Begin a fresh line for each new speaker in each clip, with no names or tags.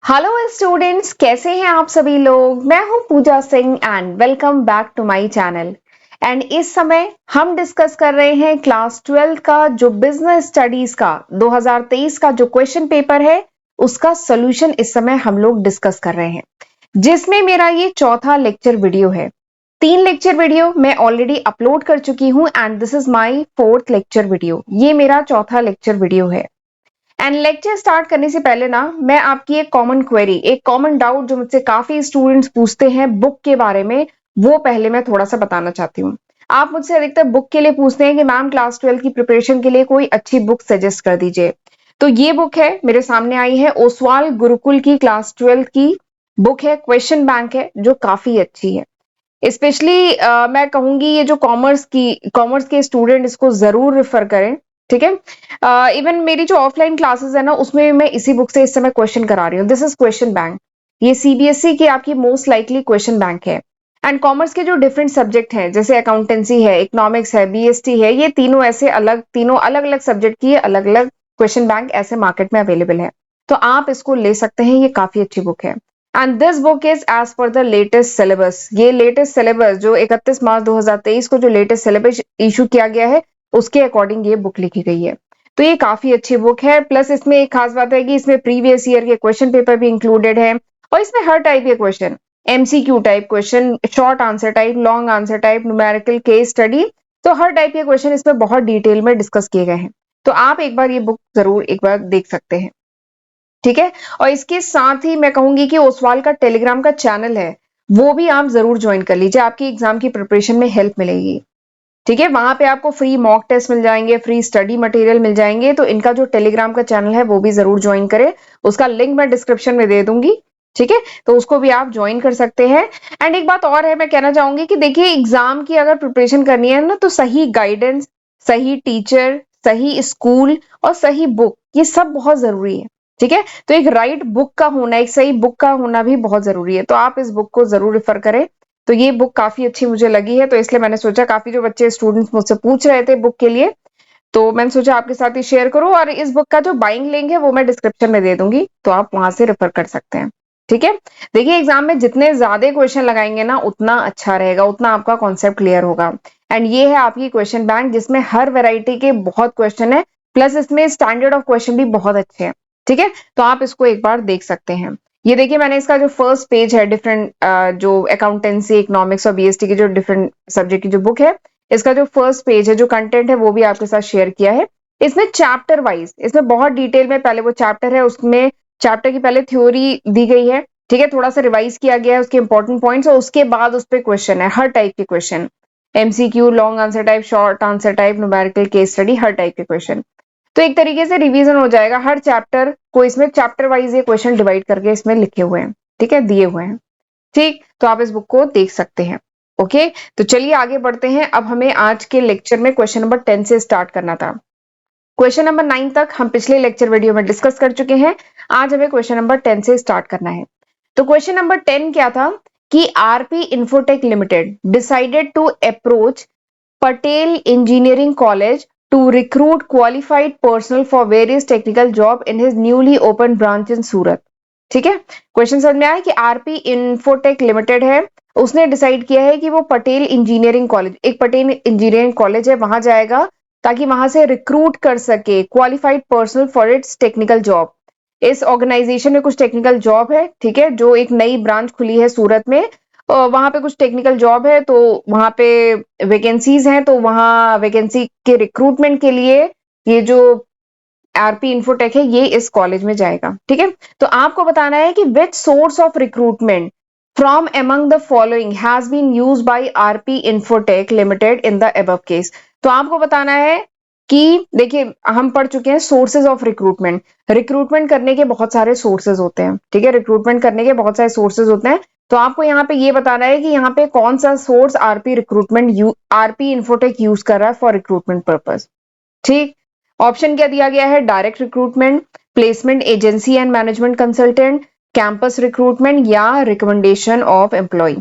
Hello students, कैसे हैं आप सभी लोग। मैं हूं Pooja Singh and welcome back to my channel. And इस समय हम डिस्कस कर रहे हैं क्लास 12 का जो बिजनेस स्टडीज का 2023 का जो क्वेश्चन पेपर है उसका सॉल्यूशन इस समय हम लोग डिस्कस कर रहे हैं, जिसमें मेरा ये चौथा लेक्चर वीडियो है। 3 लेक्चर वीडियो मैं ऑलरेडी अपलोड कर चुकी हूं and this is my fourth lecture video. ये मेरा चौथा लेक्चर वीडियो है। एंड लेक्चर स्टार्ट करने से पहले ना मैं आपकी एक कॉमन क्वेरी, एक कॉमन डाउट जो मुझसे काफी स्टूडेंट्स पूछते हैं बुक के बारे में, वो पहले मैं थोड़ा सा बताना चाहती हूँ। आप मुझसे अधिकतर बुक के लिए पूछते हैं कि मैम क्लास 12 की प्रिपरेशन के लिए कोई अच्छी बुक सजेस्ट कर दीजिए। तो ये बुक है मेरे सामने आई है, ओसवाल गुरुकुल की क्लास 12 की बुक है, क्वेश्चन बैंक है, जो काफी अच्छी है। स्पेशली मैं कहूंगी ये जो कॉमर्स के स्टूडेंट इसको जरूर रेफर करें। ठीक है। इवन मेरी जो ऑफलाइन क्लासेस है ना उसमें मैं इसी बुक से इस समय क्वेश्चन करा रही हूँ। This is question bank. ये सीबीएसई की आपकी मोस्ट लाइकली क्वेश्चन बैंक है। एंड कॉमर्स के जो डिफरेंट सब्जेक्ट हैं जैसे अकाउंटेंसी है, इकोनॉमिक्स है, बीएसटी है, ये तीनों अलग अलग सब्जेक्ट की अलग अलग क्वेश्चन बैंक ऐसे मार्केट में अवेलेबल है। तो आप इसको ले सकते हैं, ये काफी अच्छी बुक है। And this book is as per the latest syllabus. ये लेटेस्ट सिलेबस जो 31 मार्च 2023 को जो लेटेस्ट सिलेबस इशू किया गया है उसके अकॉर्डिंग ये बुक लिखी गई है। तो ये काफी अच्छी बुक है। प्लस इसमें एक खास बात है कि इसमें प्रीवियस ईयर के क्वेश्चन पेपर भी इंक्लूडेड है और इसमें हर टाइप के question, MCQ type question, short answer type, long answer type, numerical, case study, तो हर टाइप के क्वेश्चन इसमें बहुत डिटेल में डिस्कस किए गए हैं। तो आप एक बार ये बुक जरूर एक बार देख सकते हैं। ठीक है। और इसके साथ ही मैं कहूंगी कि ओसवाल का टेलीग्राम का चैनल है, वो भी आप जरूर ज्वाइन कर लीजिए, आपकी एग्जाम की प्रिपरेशन में हेल्प मिलेगी। ठीक है। वहां पे आपको फ्री मॉक टेस्ट मिल जाएंगे, फ्री स्टडी मटेरियल मिल जाएंगे। तो इनका जो टेलीग्राम का चैनल है वो भी जरूर ज्वाइन करें। उसका लिंक मैं डिस्क्रिप्शन में दे दूंगी। ठीक है। तो उसको भी आप ज्वाइन कर सकते हैं। एंड एक बात और है, मैं कहना चाहूंगी कि देखिए एग्जाम की अगर प्रिपरेशन करनी है ना तो सही गाइडेंस, सही टीचर, सही स्कूल और सही बुक, ये सब बहुत जरूरी है। ठीक है। तो एक राइट बुक का होना, एक सही बुक का होना भी बहुत जरूरी है। तो आप इस बुक को जरूर रेफर करें। तो ये बुक काफी अच्छी मुझे लगी है, तो इसलिए मैंने सोचा, काफी जो बच्चे स्टूडेंट्स मुझसे पूछ रहे थे बुक के लिए, तो मैंने सोचा आपके साथ ही शेयर करूं। और इस बुक का जो बाइंग लिंक है वो मैं डिस्क्रिप्शन में दे दूंगी, तो आप वहां से रेफर कर सकते हैं। ठीक है। देखिए एग्जाम में जितने ज्यादा क्वेश्चन लगाएंगे ना उतना अच्छा रहेगा, उतना आपका कॉन्सेप्ट क्लियर होगा। एंड ये है आपकी क्वेश्चन बैंक जिसमें हर वेराइटी के बहुत क्वेश्चन है, प्लस इसमें स्टैंडर्ड ऑफ क्वेश्चन भी बहुत अच्छे हैं। ठीक है। तो आप इसको एक बार देख सकते हैं। ये देखिए मैंने इसका जो फर्स्ट पेज है, डिफरेंट जो अकाउंटेंसी, इकोनॉमिक्स और बीएसटी की जो डिफरेंट सब्जेक्ट की जो बुक है, इसका जो फर्स्ट पेज है, जो कंटेंट है, वो भी आपके साथ शेयर किया है। इसमें चैप्टर वाइज, इसमें बहुत डिटेल में पहले वो चैप्टर है उसमें चैप्टर की पहले थ्योरी दी गई है। ठीक है। थोड़ा सा रिवाइज किया गया है उसके इंपॉर्टेंट पॉइंट्स, और उसके बाद उस पर क्वेश्चन है, हर टाइप के question, MCQ, long answer type, short answer type, numerical, case study, हर टाइप के क्वेश्चन। तो एक तरीके से रिवीजन हो जाएगा हर चैप्टर को। इसमें चैप्टर वाइज ये क्वेश्चन डिवाइड करके इसमें लिखे हुए हैं। ठीक है, दिए हुए हैं। ठीक, तो आप इस बुक को देख सकते हैं। ओके, तो चलिए आगे बढ़ते हैं। अब हमें आज के लेक्चर में क्वेश्चन नंबर 10 से स्टार्ट करना था। क्वेश्चन नंबर 9 तक हम पिछले लेक्चर वीडियो में डिस्कस कर चुके हैं। आज हमें क्वेश्चन नंबर 10 से स्टार्ट करना है। तो क्वेश्चन नंबर 10 क्या था कि RP Infotech Limited decided to approach Patel Engineering College to recruit qualified personnel for various technical job in his newly opened branch in सूरत। ठीक है। क्वेश्चन समझ में आया कि आरपी इंफोटेक लिमिटेड है, उसने डिसाइड किया है कि वो पटेल इंजीनियरिंग कॉलेज, एक पटेल इंजीनियरिंग कॉलेज है, वहां जाएगा ताकि वहां से रिक्रूट कर सके qualified personal for its technical job. इस ऑर्गेनाइजेशन में कुछ टेक्निकल जॉब है, ठीक है, जो एक नई ब्रांच खुली है सूरत में, वहां पे कुछ टेक्निकल जॉब है, तो वहां पे वैकेंसीज हैं, तो वहां वैकेंसी के रिक्रूटमेंट के लिए ये जो आरपी इंफोटेक है ये इस कॉलेज में जाएगा। ठीक है। तो आपको बताना है कि which source of recruitment from among the following has been used by RP Infotech Limited in the above case. तो आपको बताना है कि देखिए हम पढ़ चुके हैं सोर्सेज ऑफ रिक्रूटमेंट। रिक्रूटमेंट करने के बहुत सारे सोर्सेज होते हैं। ठीक है, रिक्रूटमेंट करने के बहुत सारे सोर्सेज होते हैं। तो आपको यहाँ पे ये बताना है कि यहाँ पे कौन सा सोर्स आरपी इंफोटेक यूज कर रहा है फॉर रिक्रूटमेंट पर्पज। ठीक। ऑप्शन क्या दिया गया है, direct recruitment, placement agency and management consultant, campus recruitment या रिकमेंडेशन ऑफ एम्प्लॉय।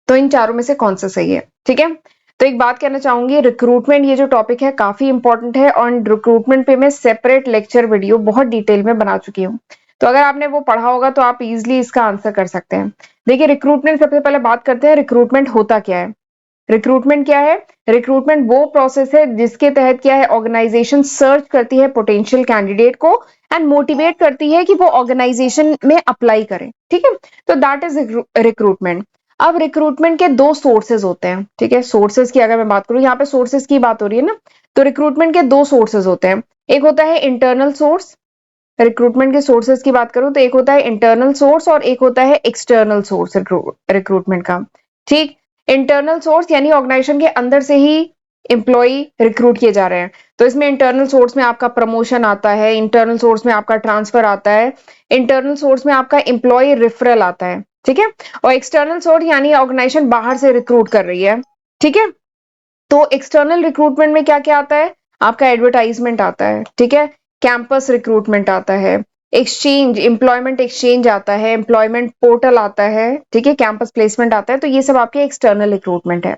तो इन चारों में से कौन सा सही है। ठीक है। तो एक बात कहना चाहूंगी, रिक्रूटमेंट ये जो टॉपिक है काफी इंपॉर्टेंट है और रिक्रूटमेंट पे मैं सेपरेट लेक्चर वीडियो बहुत डिटेल में बना चुकी हूँ। तो अगर आपने वो पढ़ा होगा तो आप इजिली इसका आंसर कर सकते हैं। देखिए रिक्रूटमेंट, सबसे पहले बात करते हैं रिक्रूटमेंट होता क्या है। रिक्रूटमेंट क्या है? रिक्रूटमेंट वो प्रोसेस है जिसके तहत क्या है, ऑर्गेनाइजेशन सर्च करती है पोटेंशियल कैंडिडेट को एंड मोटिवेट करती है कि वो ऑर्गेनाइजेशन में अप्लाई करें। ठीक है, तो दैट इज रिक्रूटमेंट। अब रिक्रूटमेंट के दो सोर्सेज होते हैं। ठीक है, सोर्सेज की अगर मैं बात करूं, यहाँ पे सोर्सेज की बात हो रही है ना, तो रिक्रूटमेंट के दो सोर्सेज होते हैं। एक होता है इंटरनल सोर्स, रिक्रूटमेंट के सोर्सेज की बात करूं तो एक होता है इंटरनल सोर्स और एक होता है एक्सटर्नल सोर्स रिक्रूटमेंट का। ठीक, इंटरनल सोर्स यानी ऑर्गेनाइजेशन के अंदर से ही एम्प्लॉय रिक्रूट किए जा रहे हैं, तो इसमें इंटरनल सोर्स में आपका प्रमोशन आता है, इंटरनल सोर्स में आपका ट्रांसफर आता है, इंटरनल सोर्स में आपका एम्प्लॉय रेफरल आता है। ठीक है, और एक्सटर्नल सोर्स यानी ऑर्गेनाइजेशन बाहर से रिक्रूट कर रही है। ठीक है, तो एक्सटर्नल रिक्रूटमेंट में क्या क्या आता है, आपका एडवर्टाइजमेंट आता है, ठीक है, कैंपस रिक्रूटमेंट आता है, एक्सचेंज, एम्प्लॉयमेंट एक्सचेंज आता है, एम्प्लॉयमेंट पोर्टल आता है, ठीक है, कैंपस प्लेसमेंट आता है, तो ये सब आपके एक्सटर्नल रिक्रूटमेंट है।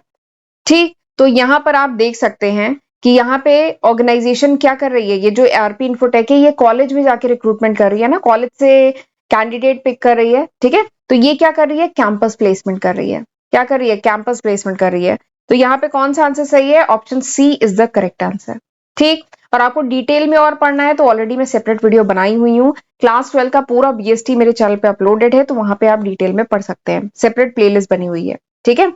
ठीक, तो यहाँ पर आप देख सकते हैं कि यहाँ पे ऑर्गेनाइजेशन क्या कर रही है, ये जो आरपी इन्फोटेक है ये कॉलेज में जाके रिक्रूटमेंट कर रही है ना, कॉलेज से कैंडिडेट पिक कर रही है। ठीक है, तो ये क्या कर रही है, कैंपस प्लेसमेंट कर रही है। क्या कर रही है, कैंपस प्लेसमेंट कर रही है। तो यहाँ पे कौन सा आंसर सही है, option C is the correct answer. ठीक, और आपको डिटेल में और पढ़ना है तो ऑलरेडी मैं सेपरेट वीडियो बनाई हुई हूँ, क्लास 12 का पूरा बीएसटी मेरे चैनल पे अपलोडेड है, तो वहां पे आप डिटेल में पढ़ सकते हैं, सेपरेट प्लेलिस्ट बनी हुई है। ठीक है,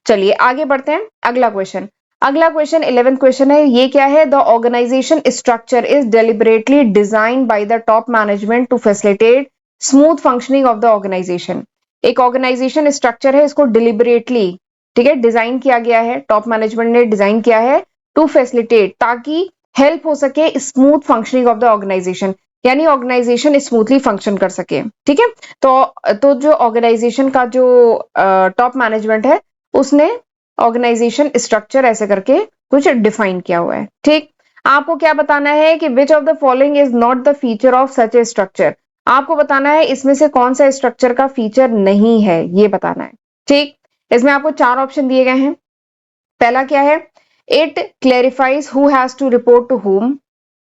चलिए आगे बढ़ते हैं। अगला क्वेश्चन, अगला क्वेश्चन 11th क्वेश्चन है, ये क्या है, the organisation structure is deliberately design by the top management to facilitate smooth functioning of the organisation. एक ऑर्गेनाइजेशन स्ट्रक्चर है, इसको डिलिबरेटली, ठीक है, डिजाइन किया गया है, टॉप मैनेजमेंट ने डिजाइन किया है टू फैसिलिटेट, ताकि हेल्प हो सके smooth functioning of the organisation, यानी ऑर्गेनाइजेशन स्मूथली फंक्शन कर सके। ठीक है, तो जो ऑर्गेनाइजेशन का जो टॉप मैनेजमेंट है उसने ऑर्गेनाइजेशन स्ट्रक्चर ऐसे करके कुछ डिफाइन किया हुआ है। ठीक, आपको क्या बताना है कि which of the following is not the feature of such A structure, आपको बताना है इसमें से कौन सा स्ट्रक्चर का फीचर नहीं है, ये बताना है। ठीक, इसमें आपको चार ऑप्शन दिए गए हैं। पहला क्या है, it clarifies who has to report to whom।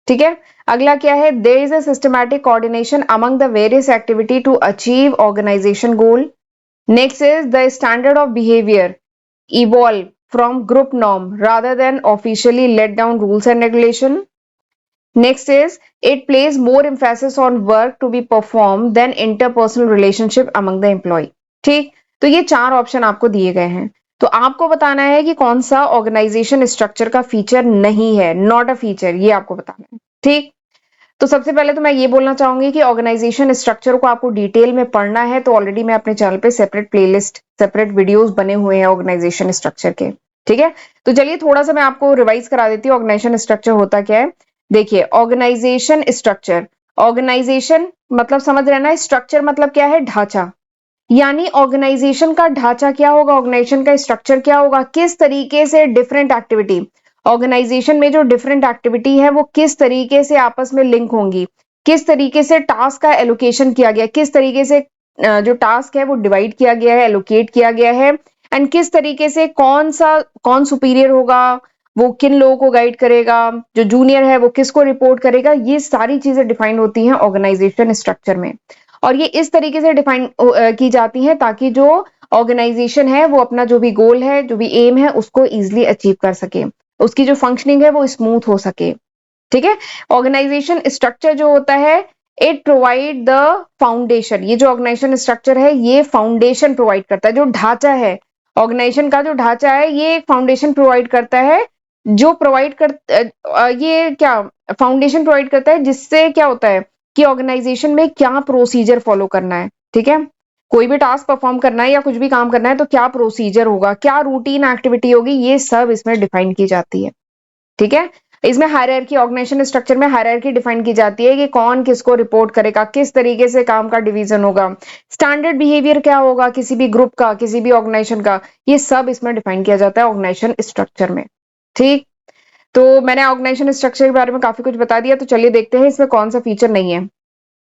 ठीक है, अगला क्या है, there is a systematic coordination among the various activity to achieve organization goal. Next is the standard of behaviour evolve from group norm rather than officially let down rules and regulation. Next is it plays more emphasis on work to be performed than interpersonal relationship among the employee. ठीक, तो ये चार option आपको दिए गए हैं, तो आपको बताना है कि कौन सा ऑर्गेनाइजेशन स्ट्रक्चर का फीचर नहीं है, नॉट अ फीचर, ये आपको बताना है। ठीक, तो सबसे पहले तो मैं ये बोलना चाहूंगी कि ऑर्गेनाइजेशन स्ट्रक्चर को आपको डिटेल में पढ़ना है तो ऑलरेडी मैं अपने चैनल पे सेपरेट प्लेलिस्ट, सेपरेट वीडियोस बने हुए हैं ऑर्गेनाइजेशन स्ट्रक्चर के। ठीक है, तो चलिए थोड़ा सा मैं आपको रिवाइज करा देती हूँ ऑर्गेनाइजेशन स्ट्रक्चर होता क्या है। देखिए ऑर्गेनाइजेशन स्ट्रक्चर, ऑर्गेनाइजेशन मतलब समझ रहे ना, स्ट्रक्चर मतलब क्या है, ढांचा, यानी ऑर्गेनाइजेशन का ढांचा क्या होगा, ऑर्गेनाइजेशन का स्ट्रक्चर क्या होगा, किस तरीके से डिफरेंट एक्टिविटी, ऑर्गेनाइजेशन में जो डिफरेंट एक्टिविटी है वो किस तरीके से आपस में लिंक होंगी, किस तरीके से टास्क का एलोकेशन किया गया, किस तरीके से जो टास्क है वो डिवाइड किया गया है, एलोकेट किया गया है, एंड किस तरीके से कौन सुपीरियर होगा, वो किन लोगों को गाइड करेगा, जो जूनियर है वो किसको रिपोर्ट करेगा, ये सारी चीजें डिफाइन होती हैं ऑर्गेनाइजेशन स्ट्रक्चर में। और ये इस तरीके से डिफाइन की जाती है ताकि जो ऑर्गेनाइजेशन है वो अपना जो भी गोल है, जो भी एम है, उसको इजिली अचीव कर सके, उसकी जो फंक्शनिंग है वो स्मूथ हो सके। ठीक है, ऑर्गेनाइजेशन स्ट्रक्चर जो होता है, इट प्रोवाइड द फाउंडेशन, ये जो ऑर्गेनाइजेशन स्ट्रक्चर है ये फाउंडेशन प्रोवाइड करता है, जो ढांचा है ऑर्गेनाइजेशन का, जो ढांचा है ये फाउंडेशन प्रोवाइड करता है, जो प्रोवाइड कर ये क्या फाउंडेशन प्रोवाइड करता है, जिससे क्या होता है कि ऑर्गेनाइजेशन में क्या प्रोसीजर फॉलो करना है। ठीक है, कोई भी टास्क परफॉर्म करना है या कुछ भी काम करना है तो क्या प्रोसीजर होगा, क्या रूटीन एक्टिविटी होगी, ये सब इसमें डिफाइन की जाती है। ठीक है, इसमें हायरार्की, ऑर्गेनाइजेशन स्ट्रक्चर में हायरार्की डिफाइन की जाती है कि कौन किसको रिपोर्ट करेगा, किस तरीके से काम का डिवीजन होगा, स्टैंडर्ड बिहेवियर क्या होगा किसी भी ग्रुप का, किसी भी ऑर्गेनाइजेशन का, ये सब इसमें डिफाइन किया जाता है ऑर्गेनाइजेशन स्ट्रक्चर में। ठीक, तो मैंने ऑर्गेनाइजेशन स्ट्रक्चर के बारे में काफी कुछ बता दिया, तो चलिए देखते हैं इसमें कौन सा फीचर नहीं है।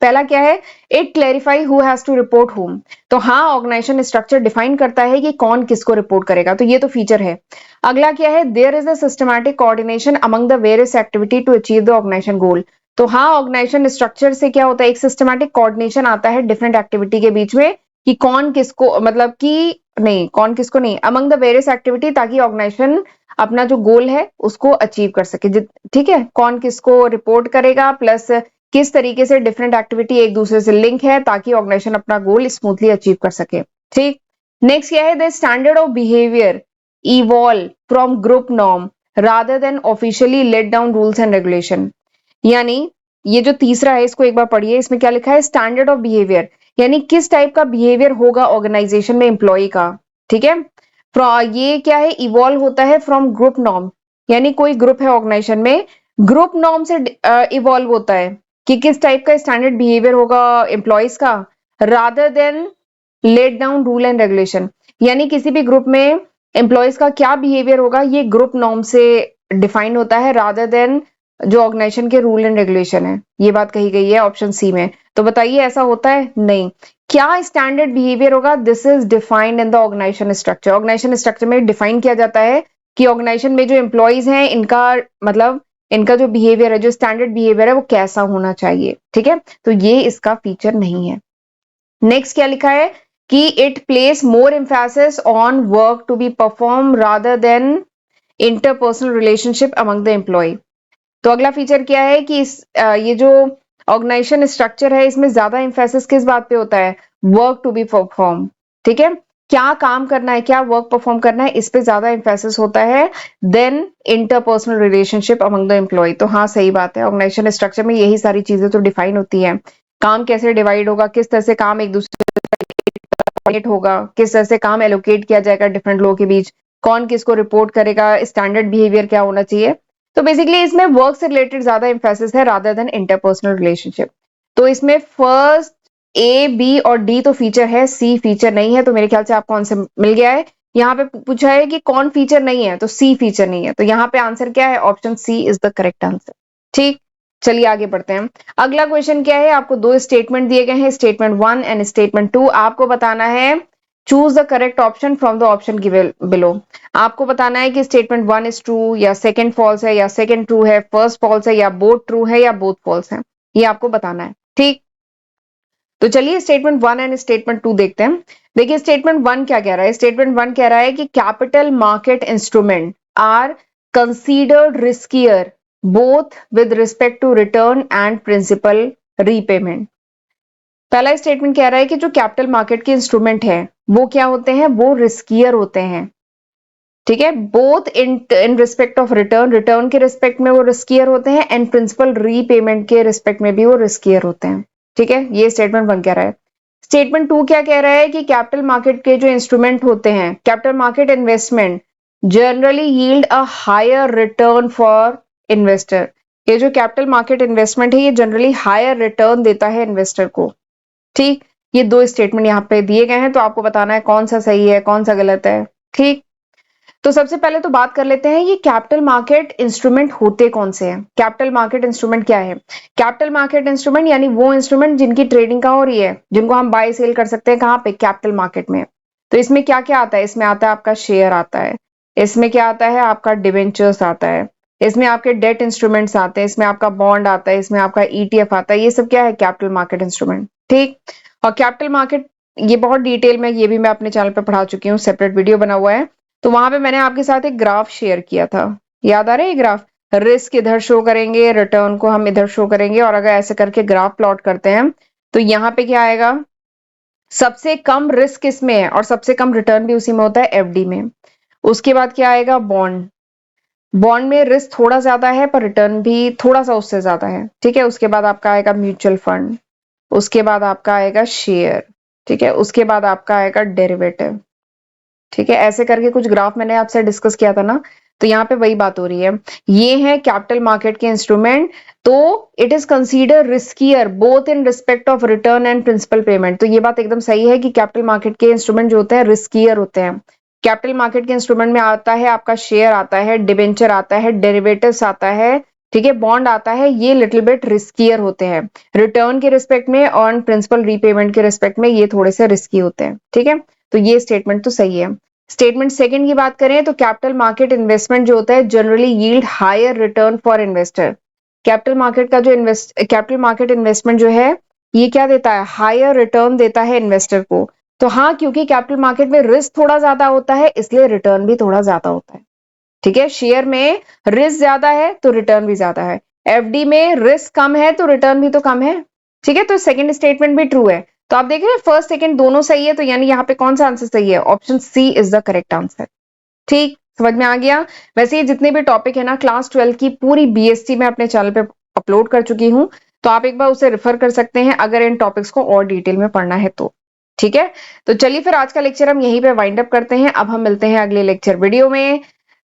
पहला क्या है, it clarify who has to report whom, तो हाँ ऑर्गेनाइजेशन स्ट्रक्चर डिफाइन करता है कि कौन किसको रिपोर्ट करेगा, तो ये तो फीचर है। अगला क्या है, there is a systematic coordination among the various activity to achieve the organization goal, तो हाँ, ऑर्गेनाइजेशन स्ट्रक्चर से क्या होता है, एक सिस्टमैटिक कोऑर्डिनेशन आता है डिफरेंट एक्टिविटी के बीच में कि कौन किसको, मतलब कि नहीं, कौन किसको नहीं, अमंग द वेरियस एक्टिविटी, ताकि ऑर्गेनाइजेशन अपना जो गोल है उसको अचीव कर सके। ठीक है, कौन किसको रिपोर्ट करेगा, प्लस किस तरीके से डिफरेंट एक्टिविटी एक दूसरे से लिंक है, ताकि ऑर्गेनाइजेशन अपना गोल स्मूथली अचीव कर सके। ठीक, नेक्स्ट क्या है, the standard of behaviour evolve from group norm rather than officially laid down rules and regulation. यानी ये जो तीसरा है इसको एक बार पढ़िए, इसमें क्या लिखा है, स्टैंडर्ड ऑफ बिहेवियर, यानी किस टाइप का बिहेवियर होगा ऑर्गेनाइजेशन में एम्प्लॉय का। ठीक है, ये क्या है, इवॉल्व होता है फ्रॉम ग्रुप नॉर्म, यानी कोई ग्रुप है ऑर्गेनाइजेशन में, ग्रुप नॉर्म से इवॉल्व होता है कि किस टाइप का स्टैंडर्ड बिहेवियर होगा एम्प्लॉयज का, rather than laid down rule and regulation, यानी किसी भी ग्रुप में एम्प्लॉयज का क्या बिहेवियर होगा ये ग्रुप नॉर्म से डिफाइन होता है, रादर देन जो ऑर्गेनाइजेशन के रूल एंड रेगुलेशन है। ये बात कही गई है ऑप्शन सी में। तो बताइए ऐसा होता है? नहीं। क्या स्टैंडर्ड बिहेवियर होगा? This is defined in the organisation structure. Organisation structure में डिफाइन किया जाता है कि ऑर्गेनाइजेशन में जो एम्प्लॉयज हैं इनका मतलब इनका जो बिहेवियर है, जो स्टैंडर्ड बिहेवियर है वो कैसा होना चाहिए। ठीक है, तो ये इसका फीचर नहीं है। नेक्स्ट क्या लिखा है कि it place more emphasis on work to be perform rather than interpersonal relationship among the employee. तो अगला फीचर क्या है कि ये जो ऑर्गेनाइजेशन स्ट्रक्चर है इसमें ज्यादा इंफेसिस किस बात पे होता है? Work to be perform. ठीक है, क्या काम करना है, क्या वर्क परफॉर्म करना है, इस पे ज्यादा इंफेसिस होता है then interpersonal relationship among the employee. तो हाँ, सही बात है, ऑर्गेनाइजेशन स्ट्रक्चर में यही सारी चीजें तो डिफाइन होती है। काम कैसे डिवाइड होगा, किस तरह से काम एक दूसरे होगा, किस तरह से काम एलोकेट किया जाएगा डिफरेंट लोगों के बीच, कौन किसको रिपोर्ट करेगा, स्टैंडर्ड बिहेवियर क्या होना चाहिए। तो बेसिकली इसमें वर्क से रिलेटेड ज्यादा इंफेसिस है रादर देन इंटरपर्सनल रिलेशनशिप। तो इसमें फर्स्ट ए बी और डी तो फीचर है, सी फीचर नहीं है। तो मेरे ख्याल से आपको आंसर मिल गया है। यहाँ पे पूछा है कि कौन फीचर नहीं है, तो सी फीचर नहीं है। तो यहाँ पे आंसर क्या है? Option C is the correct answer. ठीक, चलिए आगे बढ़ते हैं। अगला क्वेश्चन क्या है, आपको दो स्टेटमेंट दिए गए हैं, स्टेटमेंट 1 एंड स्टेटमेंट 2। आपको बताना है choose the correct option from the option given below. आपको बताना है कि स्टेटमेंट 1 इज ट्रू या सेकंड फॉल्स है या सेकंड ट्रू है, फर्स्ट फॉल्स है या बोथ ट्रू है या बोथ फॉल्स है, ये आपको बताना है। ठीक, तो चलिए स्टेटमेंट 1 एंड स्टेटमेंट 2 देखते हैं। देखिए स्टेटमेंट 1 क्या कह रहा है, स्टेटमेंट 1 कह रहा है कि capital market instrument are considered riskier both with respect to return and principal repayment. पहला स्टेटमेंट कह रहा है कि जो कैपिटल मार्केट के इंस्ट्रूमेंट है वो क्या होते हैं, वो रिस्कियर होते हैं। ठीक है, both in respect of return, return के रिस्पेक्ट में वो रिस्कियर होते हैं, एंड प्रिंसिपल रीपेमेंट के रिस्पेक्ट में भी वो रिस्कियर होते हैं। ठीक है, ये स्टेटमेंट 1 कह रहा है। स्टेटमेंट 2 क्या कह रहा है कि कैपिटल मार्केट के जो इंस्ट्रूमेंट होते हैं, capital market investment generally yield a higher return for investor. ये जो कैपिटल मार्केट इन्वेस्टमेंट है ये जनरली हायर रिटर्न देता है इन्वेस्टर को। ठीक, ये दो स्टेटमेंट यहाँ पे दिए गए हैं, तो आपको बताना है कौन सा सही है कौन सा गलत है। ठीक, तो सबसे पहले तो बात कर लेते हैं ये कैपिटल मार्केट इंस्ट्रूमेंट होते कौन से हैं। कैपिटल मार्केट इंस्ट्रूमेंट क्या है? कैपिटल मार्केट इंस्ट्रूमेंट यानी वो इंस्ट्रूमेंट जिनकी ट्रेडिंग कहाँ हो रही है, जिनको हम बाय सेल कर सकते हैं, कहाँ पे? कैपिटल मार्केट में। तो इसमें क्या क्या आता है? इसमें आता है आपका शेयर आता है, इसमें क्या आता है आपका डिवेंचर्स आता है, इसमें आपके डेट इंस्ट्रूमेंट्स आते हैं, इसमें आपका बॉन्ड आता है, इसमें आपका ईटीएफ आता है। ये सब क्या है? Capital market instrument. ठीक, और कैपिटल मार्केट ये बहुत डिटेल में, ये भी मैं अपने चैनल पर पढ़ा चुकी हूँ, सेपरेट वीडियो बना हुआ है। तो वहां पे मैंने आपके साथ एक ग्राफ शेयर किया था, याद आ रहा है? ये ग्राफ रिस्क इधर शो करेंगे, रिटर्न को हम इधर शो करेंगे, और अगर ऐसे करके ग्राफ प्लॉट करते हैं तो यहाँ पे क्या आएगा, सबसे कम रिस्क इसमें है और सबसे कम रिटर्न भी उसी में होता है, एफडी में। उसके बाद क्या आएगा? बॉन्ड। बॉन्ड में रिस्क थोड़ा ज्यादा है पर रिटर्न भी थोड़ा सा उससे ज्यादा है। ठीक है, उसके बाद आपका आएगा म्यूचुअल फंड, उसके बाद आपका आएगा शेयर। ठीक है, उसके बाद आपका आएगा डेरिवेटिव। ठीक है, ऐसे करके कुछ ग्राफ मैंने आपसे डिस्कस किया था ना, तो यहाँ पे वही बात हो रही है। ये है कैपिटल मार्केट के इंस्ट्रूमेंट। तो it is consider riskier both in respect of return and principal payment. तो ये बात एकदम सही है कि कैपिटल मार्केट के इंस्ट्रूमेंट जो होते हैं रिस्कियर होते हैं। कैपिटल मार्केट के इंस्ट्रूमेंट में आता है आपका शेयर आता है, डिबेंचर आता है, डेरिवेटिव्स आता है, ठीक है, बॉन्ड आता है, ये लिटिल बिट रिस्कियर होते हैं रिटर्न के रिस्पेक्ट में और प्रिंसिपल रीपेमेंट के रिस्पेक्ट में, ये थोड़े से रिस्की होते हैं। ठीक है, तो ये स्टेटमेंट तो सही है। स्टेटमेंट सेकंड की बात करें तो कैपिटल मार्केट इन्वेस्टमेंट जो होता है generally yield higher return for investor. Capital market investment जो है ये क्या देता है, हायर रिटर्न देता है इन्वेस्टर को। तो हाँ, क्योंकि कैपिटल मार्केट में रिस्क थोड़ा ज्यादा होता है इसलिए रिटर्न भी थोड़ा ज्यादा होता है। ठीक है, शेयर में रिस्क ज्यादा है तो रिटर्न भी ज्यादा है, एफडी में रिस्क कम है तो रिटर्न भी तो कम है। ठीक है, तो सेकंड स्टेटमेंट भी ट्रू है। तो आप देख रहे हैं फर्स्ट सेकंड दोनों सही है, तो यानी यहाँ पे कौन सा आंसर सही है, option C is the correct answer. ठीक, समझ में आ गया। वैसे ये जितने भी टॉपिक है ना क्लास 12 की पूरी बीएसटी में अपने चैनल पे अपलोड कर चुकी हूँ, तो आप एक बार उसे रेफर कर सकते हैं अगर इन टॉपिक्स को और डिटेल में पढ़ना है तो। ठीक है, तो चलिए फिर आज का लेक्चर हम यहीं पे वाइंड अप करते हैं। अब हम मिलते हैं अगले लेक्चर वीडियो में,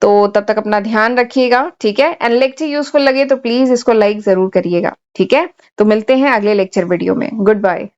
तो तब तक अपना ध्यान रखिएगा। ठीक है, एंड लेक्चर यूजफुल लगे तो प्लीज इसको लाइक जरूर करिएगा। ठीक है, तो मिलते हैं अगले लेक्चर वीडियो में। Good bye.